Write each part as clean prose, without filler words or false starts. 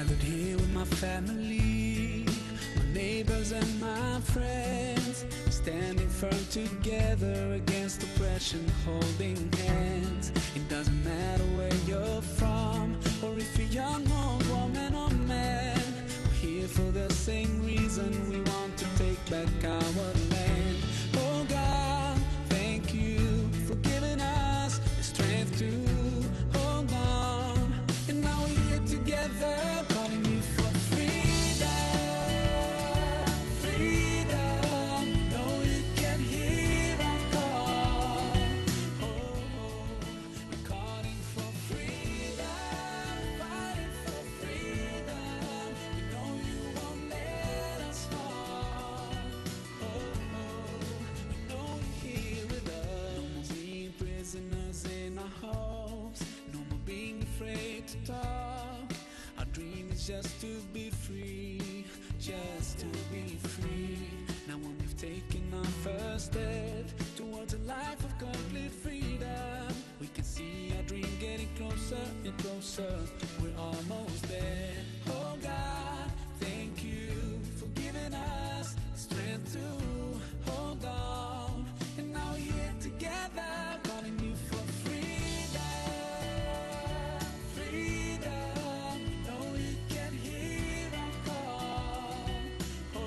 gathered here with my family, my neighbors and my friends, standing firm together against oppression, holding hands. It doesn't matter where you're from, or if you're young or woman or man, we're here for the same reason. We want to take back our land. Oh God, thank you for giving us the strength to hold on. And now we're here together, calling you for freedom, freedom. No, you can hear our call. Oh, we're calling for freedom, fighting for freedom. We know you won't let us fall. Oh, we know you're here with us. No more being prisoners in our homes, no more being afraid to talk. Our dream is just to be free, just to be free. Now when we've taken our first step towards a life of complete freedom, we can see our dream getting closer and closer. We're almost there. Oh God, thank you for giving us the strength to hold on. And now we're here together, calling you for freedom, freedom. No, you can hear our call. Oh,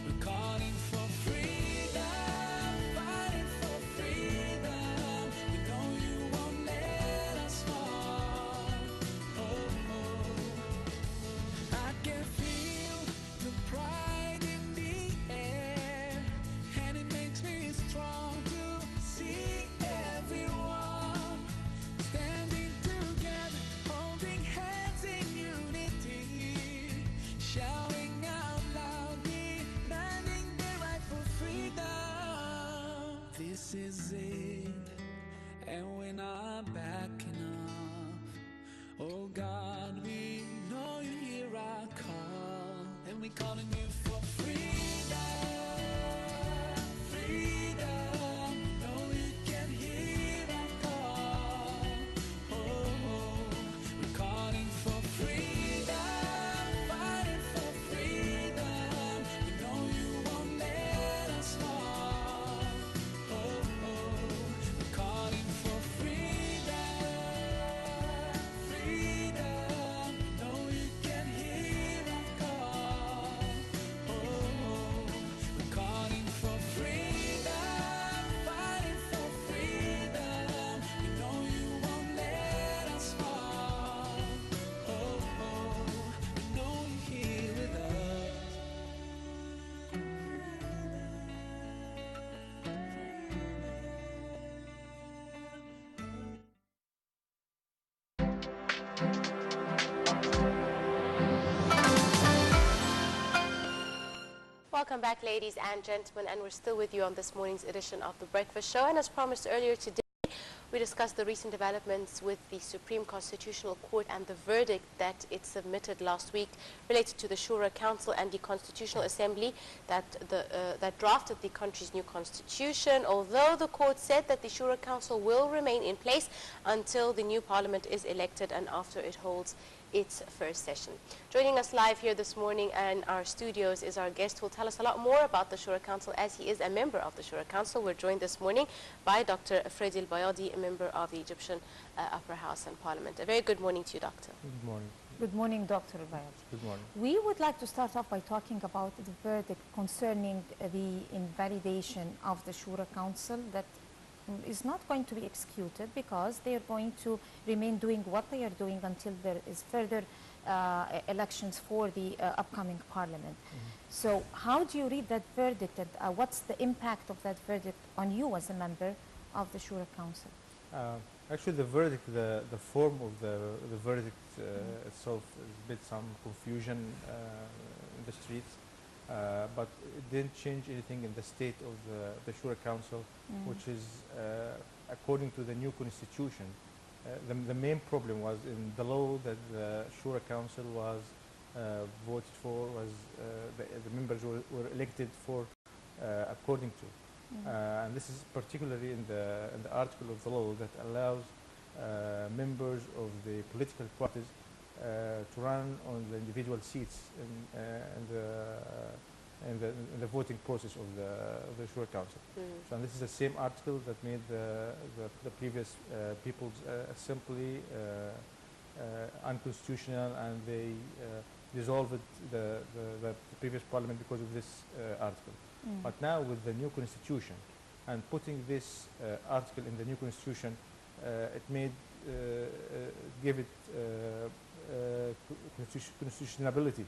we're calling for freedom, fighting for freedom. We know you won't let us fall. Oh, I can feel the pride in the air, and it makes me strong to see everyone standing together, holding hands in unity, shouting out loud, demanding the right for freedom. This is it, and we're not backing off. Oh God, we know you hear our call, and we're calling you for freedom, freedom. No, you can hear our call. Oh, we're calling for freedom, fighting for freedom. We know you won't let us fall. Oh, we're calling for freedom, freedom. No, you can hear our call. Oh, we're calling for freedom, fighting for freedom. We know you won't let us fall. Oh, we know you're here with us. Welcome back, ladies and gentlemen, and we're still with you on this morning's edition of The Breakfast Show. And as promised earlier today, we discussed the recent developments with the Supreme Constitutional Court and the verdict that it submitted last week related to the Shura Council and the Constitutional Assembly that drafted the country's new constitution, although the court said that the Shura Council will remain in place until the new parliament is elected and after it holds its first session. Joining us live here this morning in our studios is our guest who will tell us a lot more about the Shura Council, as he is a member of the Shura Council. We're joined this morning by Dr. Freddy Elbaiady, a member of the Egyptian Upper House and Parliament. A very good morning to you, Doctor. Good morning. Good morning, Dr. Elbaiady. Good morning. We would like to start off by talking about the verdict concerning the invalidation of the Shura Council that is not going to be executed because they are going to remain doing what they are doing until there is further elections for the upcoming parliament. So how do you read that verdict, and what's the impact of that verdict on you as a member of the Shura Council? Actually, the verdict, the form of the verdict itself has been some confusion in the streets, but it didn't change anything in the state of the Shura Council, which is, according to the new constitution, the main problem was in the law that the Shura Council was voted for, was the members were elected for according to. And this is particularly in the article of the law that allows members of the political parties to run on the individual seats in the voting process of the Shura Council. So, and this is the same article that made the previous People's Assembly unconstitutional, and they dissolved the previous parliament because of this article. But now with the new constitution and putting this article in the new constitution, it made give it constitutionality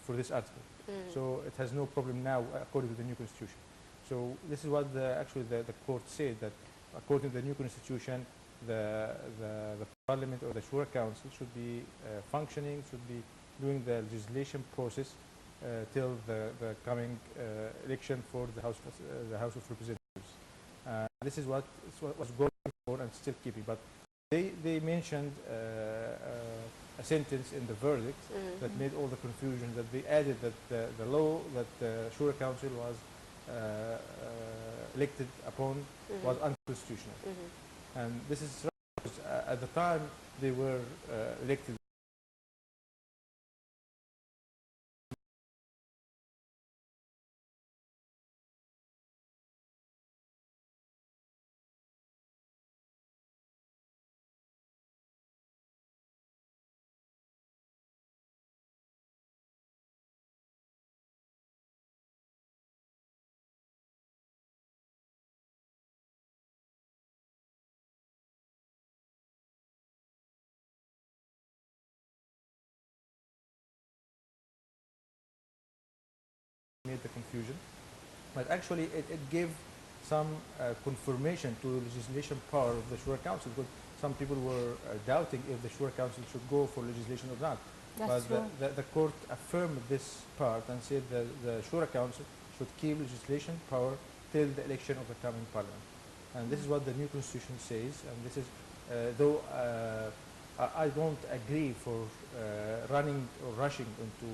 for this article. So it has no problem now according to the new constitution. So this is what actually the court said, that according to the new constitution, the parliament or the Shura Council should be functioning, should be doing the legislation process till the coming election for the House of Representatives. This is what was going for and still keeping. But they mentioned a sentence in the verdict that made all the confusion, that they added that the law that the Shura Council was elected upon was unconstitutional. And this is because at the time they were elected made the confusion, but actually it gave some confirmation to the legislation power of the Shura Council, because some people were doubting if the Shura Council should go for legislation or not. That's But the court affirmed this part and said that the Shura Council should keep legislation power till the election of the coming parliament. And this is what the new constitution says, and this is, though I don't agree for running or rushing into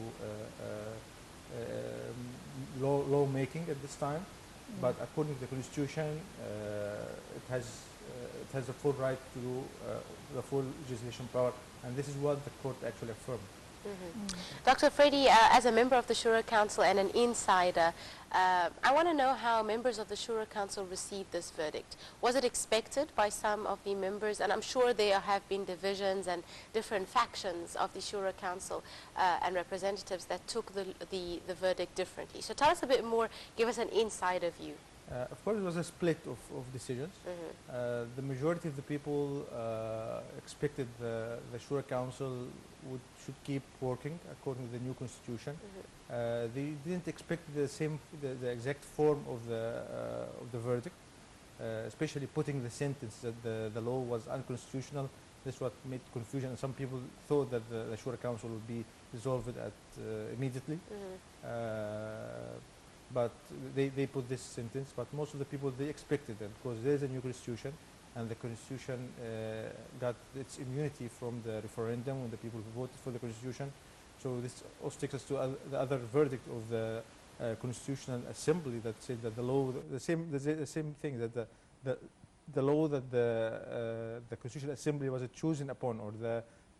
law making at this time, but according to the constitution, it has the full right to do the full legislation power, and this is what the court actually affirmed. Dr. Freddy, as a member of the Shura Council and an insider, I want to know how members of the Shura Council received this verdict. Was it expected by some of the members? And I'm sure there have been divisions and different factions of the Shura Council and representatives that took the verdict differently. So tell us a bit more, give us an insider view. Of course, it was a split of decisions. The majority of the people expected the Shura Council should keep working according to the new constitution. They didn't expect the exact form of the verdict, especially putting the sentence that the law was unconstitutional. This is what made confusion. Some people thought that the Shura Council would be dissolved immediately. But they put this sentence, but most of the people, they expected it because there is a new constitution, and the constitution got its immunity from the referendum when the people voted for the constitution. So this also takes us to the other verdict of the Constitutional Assembly that said that the law, the same thing, that the law that the Constitutional Assembly was chosen upon, or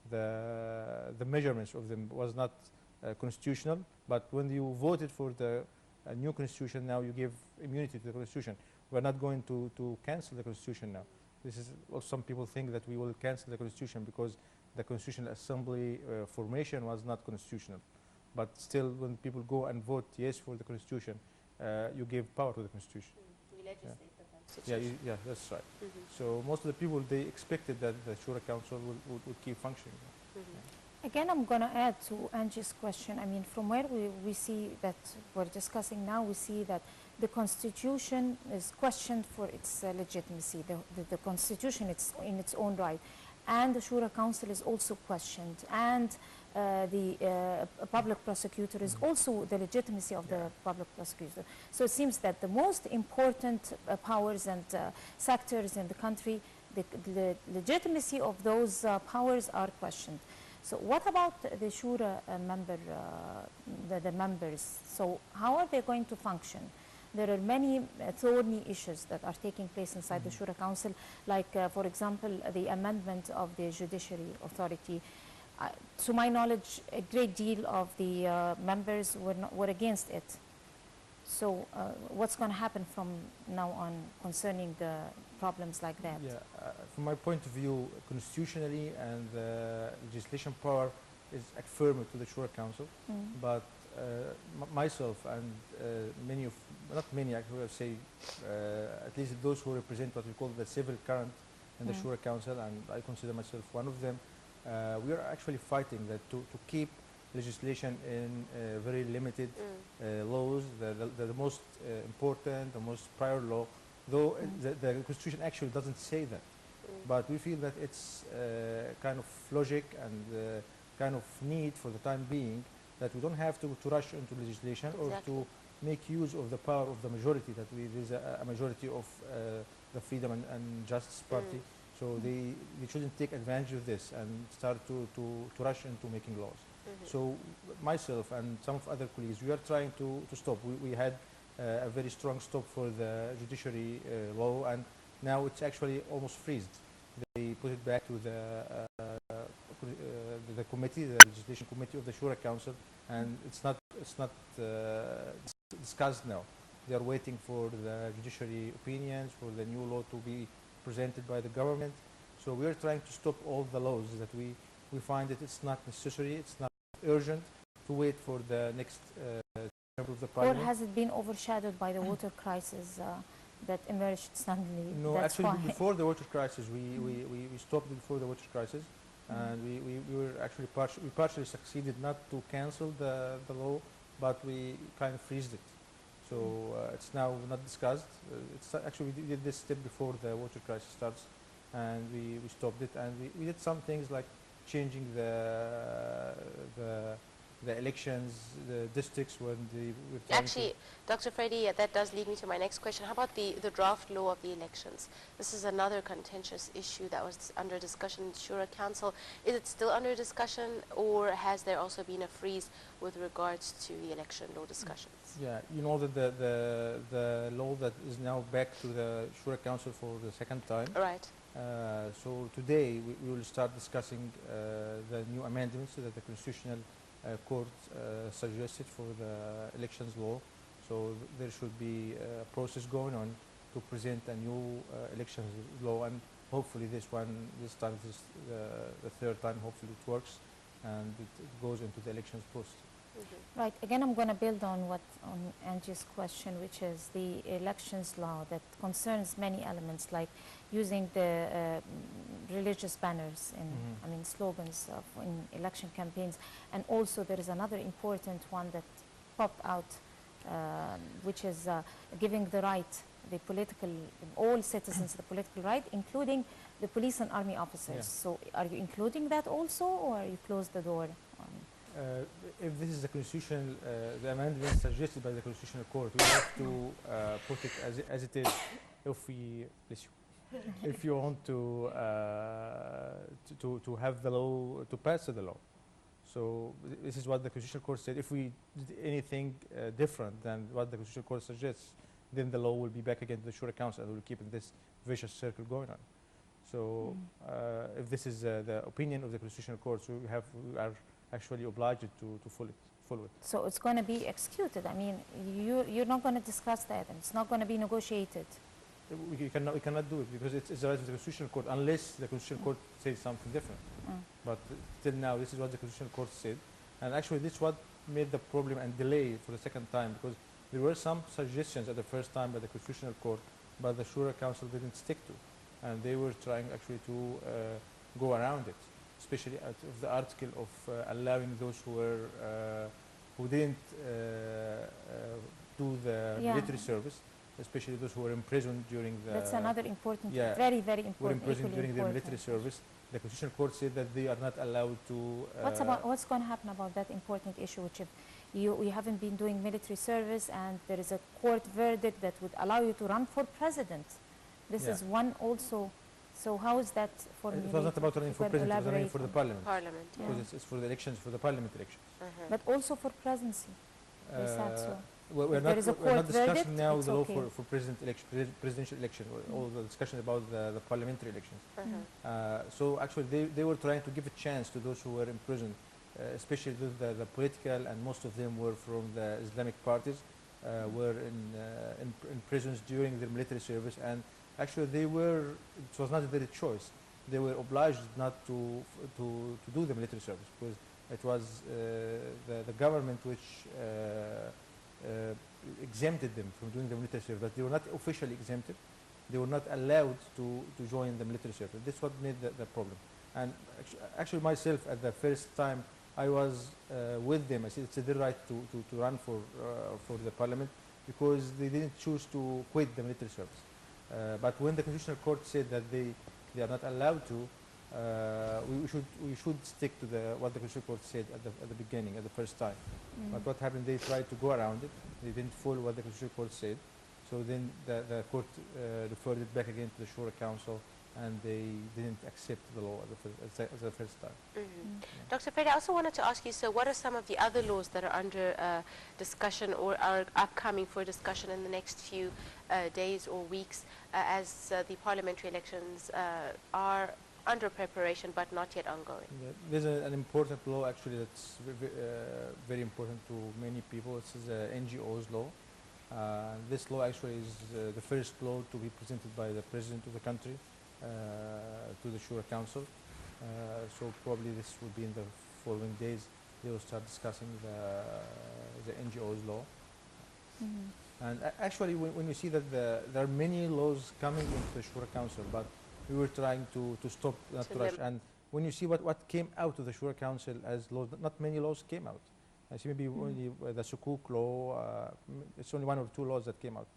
the measurements of them was not constitutional. But when you voted for a new constitution, now you give immunity to the constitution. We're not going to cancel the constitution now. This is what some people think, that we will cancel the constitution because the Constitutional Assembly formation was not constitutional. But still, when people go and vote yes for the constitution, you give power to the constitution. You legislate the constitution. Yeah, that's right. So most of the people, they expected that the Shura Council would keep functioning. Again, I'm going to add to Angie's question. I mean, from where we see that we're discussing now, we see that the Constitution is questioned for its legitimacy. The Constitution is in its own right. And the Shura Council is also questioned. And the public prosecutor is also the legitimacy of the public prosecutor. So it seems that the most important powers and sectors in the country, the legitimacy of those powers are questioned. So what about the Shura the members? So how are they going to function? There are many thorny issues that are taking place inside the Shura Council, like, for example, the amendment of the Judiciary Authority. To my knowledge, a great deal of the members were against it. So what's going to happen from now on concerning the problems like that? Yeah, from my point of view, constitutionally and the legislation power is affirmed to the Shura Council, but myself and many of, not many, I would say, at least those who represent what we call the civil current in the Shura Council, and I consider myself one of them, we are actually fighting that to keep legislation in very limited laws, the most important, the most prior law, though the Constitution actually doesn't say that. But we feel that it's kind of logic and kind of need for the time being that we don't have to rush into legislation or to make use of the power of the majority, that there's a majority of the Freedom and Justice Party. So they shouldn't take advantage of this and start to rush into making laws. So myself and some of other colleagues, we are trying to stop. We had a very strong stop for the judiciary law, and now it's actually almost freezed. They put it back to the committee, the legislation committee of the Shura Council, and it's not discussed now. They are waiting for the judiciary opinions, for the new law to be presented by the government. So we are trying to stop all the laws that we find that it's not necessary, it's not urgent to wait for the next member of the parliament. Or has it been overshadowed by the water crisis that emerged suddenly? No, That's actually why. before the water crisis, we stopped before the water crisis, and we were actually partially succeeded not to cancel the law, but we kind of freezed it. So it's now not discussed. It's actually we did this step before the water crisis starts, and we stopped it, and we did some things like changing the elections, the districts when they were trying Actually, Dr. Freddy, that does lead me to my next question. How about the draft law of the elections? This is another contentious issue that was under discussion in the Shura Council. Is it still under discussion, or has there also been a freeze with regards to the election law discussions? Yeah, you know that the law that is now back to the Shura Council for the second time. Right. So today we will start discussing the new amendments that the Constitutional Court suggested for the elections law. So there should be a process going on to present a new elections law, and hopefully this time, the third time, hopefully it works and it goes into the elections process. Right. Again, I'm going to build on Angie's question, which is the elections law that concerns many elements, like using the religious banners in, I mean, slogans in election campaigns. And also there is another important one that popped out, which is giving the right, all citizens the political right, including the police and army officers. Yeah. So are you including that also, or you close the door on? If this is the constitutional, the amendment suggested by the Constitutional Court, we have to put it as it is. If you want to have the law, to pass the law. So this is what the Constitutional Court said. If we did anything different than what the Constitutional Court suggests, then the law will be back again to the Shura Council, and we'll keep this vicious circle going on. So if this is the opinion of the Constitutional Court, so we are actually obliged to follow it. So it's going to be executed. I mean, you're not going to discuss that, and it's not going to be negotiated. We cannot do it because it's the right of the Constitutional Court unless the Constitutional Court says something different. But till now, this is what the Constitutional Court said, and actually this is what made the problem and delay for the second time, because there were some suggestions at the first time by the Constitutional Court, but the Shura Council didn't stick to, and they were trying actually to go around it, especially out of the article of allowing those who didn't do the military service, especially those who were imprisoned during the... That's another important, very, very important, were imprisoned during their important. military service. The Constitutional Court said that they are not allowed to... What's going to happen about that important issue, which if you haven't been doing military service and there is a court verdict that would allow you to run for president? This is one also. So how is that formulated? It was not about running for president, it was running for the parliament. Parliament, Because it's for the elections, for the parliament elections. But also for presidency, they said so. We're If there is a we're not court verdict, discussing now it's the law okay. for presidential election, or all the discussion about the parliamentary elections. So actually, they were trying to give a chance to those who were in prison, especially the political, and most of them were from the Islamic parties, were in prisons during their military service, and actually it was not their choice. They were obliged not to do the military service, because it was the government which exempted them from doing the military service, but they were not officially exempted. They were not allowed to join the military service. That's what made the problem. And actually myself, at the first time, I was with them. I said it's their right to run for the parliament, because they didn't choose to quit the military service. But when the Constitutional Court said that they are not allowed to, we should stick to what the Constitutional Court said at the beginning, at the first time. But what happened? They tried to go around it. They didn't follow what the Constitutional Court said. So then the court referred it back again to the Shura Council, and they didn't accept the law as the first time. Dr. Freddy, I also wanted to ask you, so what are some of the other laws that are under discussion or are upcoming for discussion in the next few days or weeks, as the parliamentary elections are under preparation but not yet ongoing? There's an important law actually that's very important to many people. This is the NGOs law. This law actually is the first law to be presented by the President of the country to the Shura Council. So probably this will be in the following days. They will start discussing the NGOs law. And actually, when you see that there are many laws coming into the Shura Council, but we were trying to stop, not to rush. And when you see what came out of the Shura Council as laws, not many laws came out. I see maybe only the Sukuk law, it's only one or two laws that came out.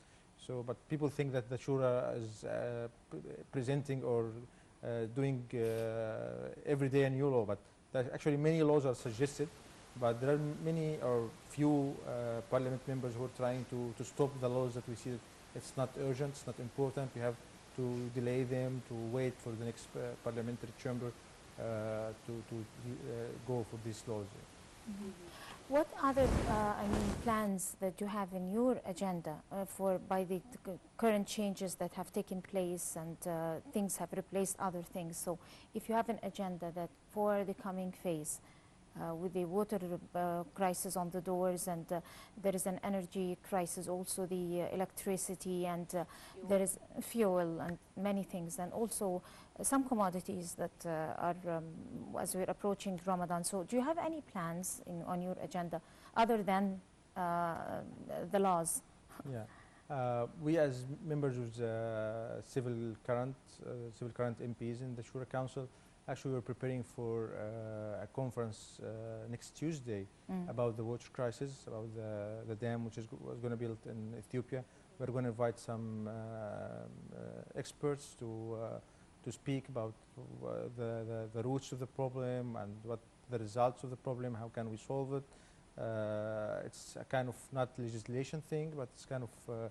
So, but people think that the Shura is presenting or doing every day a new law, but actually many laws are suggested, but there are many or few parliament members who are trying to stop the laws that we see that it's not urgent, it's not important, we have to delay them, to wait for the next parliamentary chamber to go for these laws. What other, plans that you have in your agenda by the current changes that have taken place, and things have replaced other things? So, if you have an agenda that for the coming phase, with the water crisis on the doors, and there is an energy crisis, also the electricity, and there is fuel and many things, and also some commodities that are as we're approaching Ramadan. So do you have any plans on your agenda other than the laws? Yeah. We as members of the civil current MPs in the Shura Council, actually we're preparing for a conference next Tuesday about the water crisis, about the dam which was going to be built in Ethiopia. We're going to invite some experts to speak about the roots of the problem and what the results of the problem, how can we solve it. It's a kind of not legislation thing, but it's kind of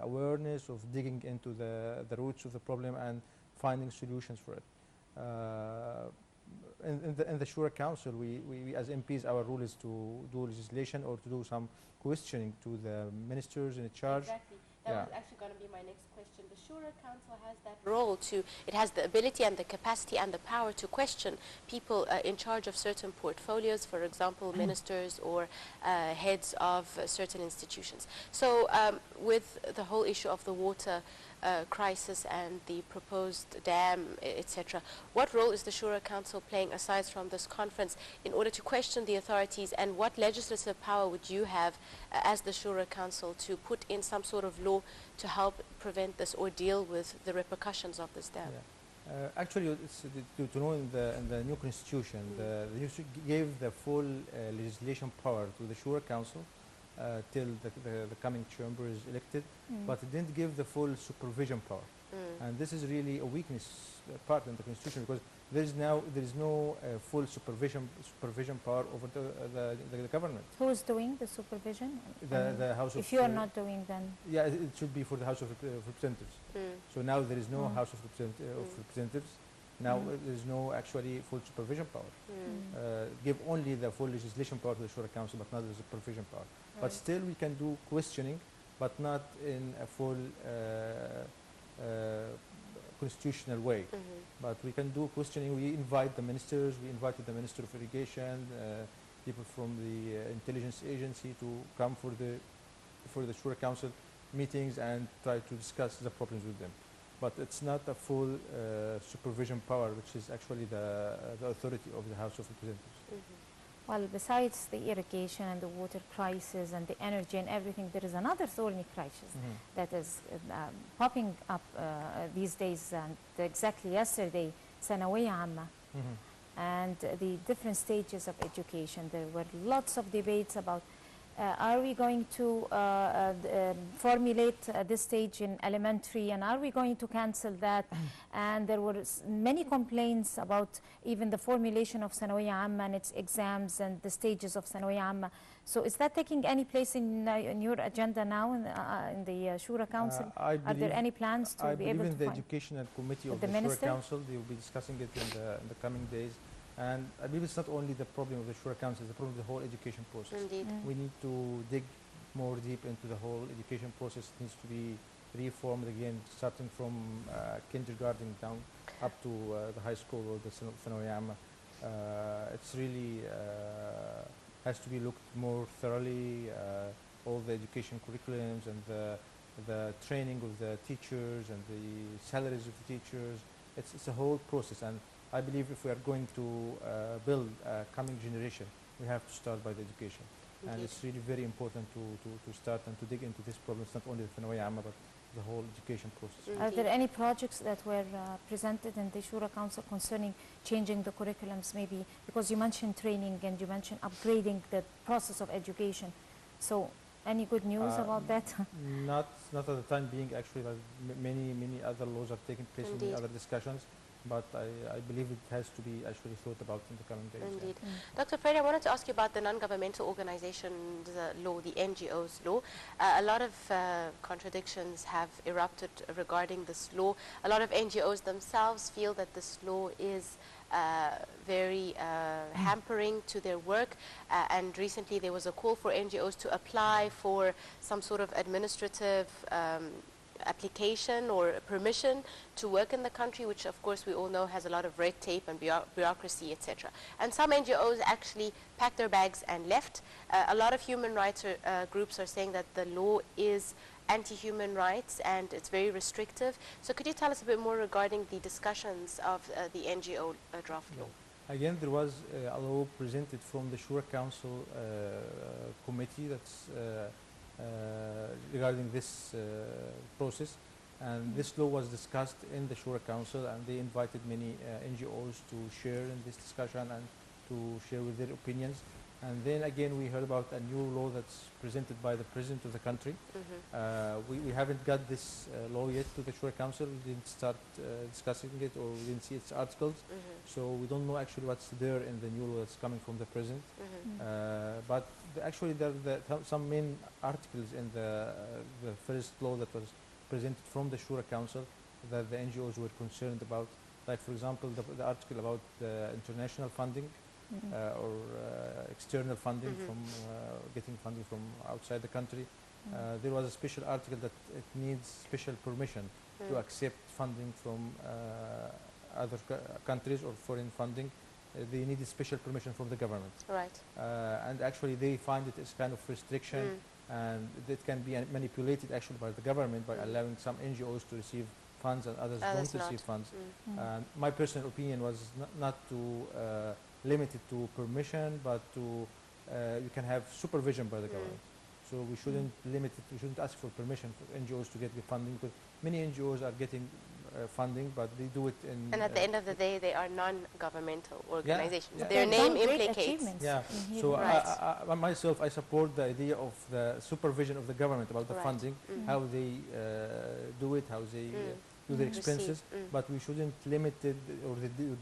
awareness of digging into the roots of the problem and finding solutions for it. In the Shura Council, we as MPs, our role is to do legislation or to do some questioning to the ministers in charge. Exactly. That was actually going to be my next question. The Shura Council has that role it has the ability and the capacity and the power to question people in charge of certain portfolios, for example, ministers or heads of certain institutions. So with the whole issue of the water crisis and the proposed dam, etc., what role is the Shura Council playing aside from this conference in order to question the authorities, and what legislative power would you have as the Shura Council to put in some sort of law to help prevent this or deal with the repercussions of this dam? Yeah. Actually, it's to know in the new constitution, the gave the full legislation power to the Shura Council till the coming chamber is elected, but it didn't give the full supervision power. And this is really a weakness part in the constitution, because there is no full supervision power over the government. Who is doing the supervision? The House of... If you are not doing, then... Yeah, it should be for the House of Representatives. So now there is no House of Representatives. Now there's no actually full supervision power. Give only the full legislation power to the Shura Council, but not the supervision power. But still we can do questioning, but not in a full constitutional way. But we can do questioning. We invite the ministers. We invited the Minister of Irrigation, people from the intelligence agency to come for the Shura Council meetings and try to discuss the problems with them. But it's not a full supervision power, which is actually the authority of the House of Representatives. Well, besides the irrigation and the water crisis and the energy and everything, there is another thorny crisis that is popping up these days. And exactly yesterday, ثانوية عامة, and the different stages of education. There were lots of debates about are we going to formulate this stage in elementary, and are we going to cancel that? And there were many complaints about even the formulation of ثانوية عامة and its exams and the stages of ثانوية عامة. So is that taking any place in your agenda now in the Shura Council? Are there any plans to be able to in the Educational Committee of the Shura Council, they will be discussing it in the coming days. And I believe it's not only the problem of the Shura Council, it's the problem of the whole education process. Indeed. We need to dig more deep into the whole education process. It needs to be reformed again, starting from kindergarten down up to the high school or the ثانوية عامة. It's really has to be looked more thoroughly, all the education curriculums and the training of the teachers and the salaries of the teachers. It's a whole process, and I believe if we are going to build a coming generation, we have to start by the education. And it's really very important to start and to dig into this problem. It's not only the ثانوية عامة, but the whole education process. Are there any projects that were presented in the Shura Council concerning changing the curriculums, maybe? Because you mentioned training and you mentioned upgrading the process of education. So any good news about that? Not at the time being, actually. Many other laws are taking place, many other discussions. But I believe it has to be actually thought about in the coming days. Indeed. Dr. Freddy, I wanted to ask you about the non-governmental organizations law, the NGOs law. A lot of contradictions have erupted regarding this law. A lot of NGOs themselves feel that this law is very hampering to their work, and recently there was a call for NGOs to apply for some sort of administrative application or permission to work in the country, which of course we all know has a lot of red tape and bureaucracy, etc. And some NGOs actually packed their bags and left. A lot of human rights groups are saying that the law is anti-human rights and it's very restrictive. So could you tell us a bit more regarding the discussions of the NGO draft law? Again, there was a law presented from the Shura Council committee that's regarding this process, and this law was discussed in the Shura Council, and they invited many NGOs to share in this discussion and to share with their opinions. And then again we heard about a new law that's presented by the President of the country. We haven't got this law yet to the Shura Council. We didn't start discussing it, or we didn't see its articles. So we don't know actually what's there in the new law that's coming from the President. But actually there are some main articles in the first law that was presented from the Shura Council that the NGOs were concerned about. Like, for example, the article about international funding or external funding from getting funding from outside the country. There was a special article that it needs special permission to accept funding from other countries or foreign funding. They need a special permission from the government. Right. And actually they find it as kind of restriction, and it can be manipulated actually by the government by allowing some NGOs to receive funds and others don't receive funds. My personal opinion was not to limit it to permission, but to you can have supervision by the government. So we shouldn't limit it, we shouldn't ask for permission for NGOs to get the funding, because many NGOs are getting funding, but they do it in... And at the end of the day, they are non-governmental organizations. Yeah. Their They've name done great implicates. achievements. Yeah, in so human I myself, I support the idea of the supervision of the government about the Right. funding, how they do it, how they do their Receive, expenses, but we shouldn't limit it or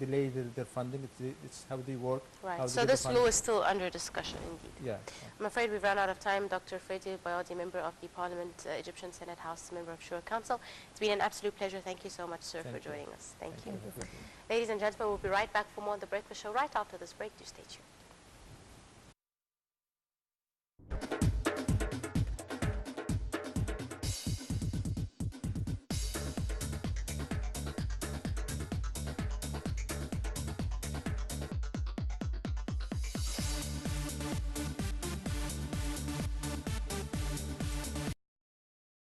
delay their funding. It's how they work. Right. how they So get the this funding. law is still under discussion, indeed. Yeah. I'm afraid we've run out of time. Dr. Freddy Elbaiady, member of the Parliament, Egyptian Senate House, member of Shura Council. It's been an absolute pleasure. Thank you so much, sir, Thank for you. joining us. Thank you. Thank you. Ladies and gentlemen, we'll be right back for more on The Breakfast Show right after this break. Do stay tuned.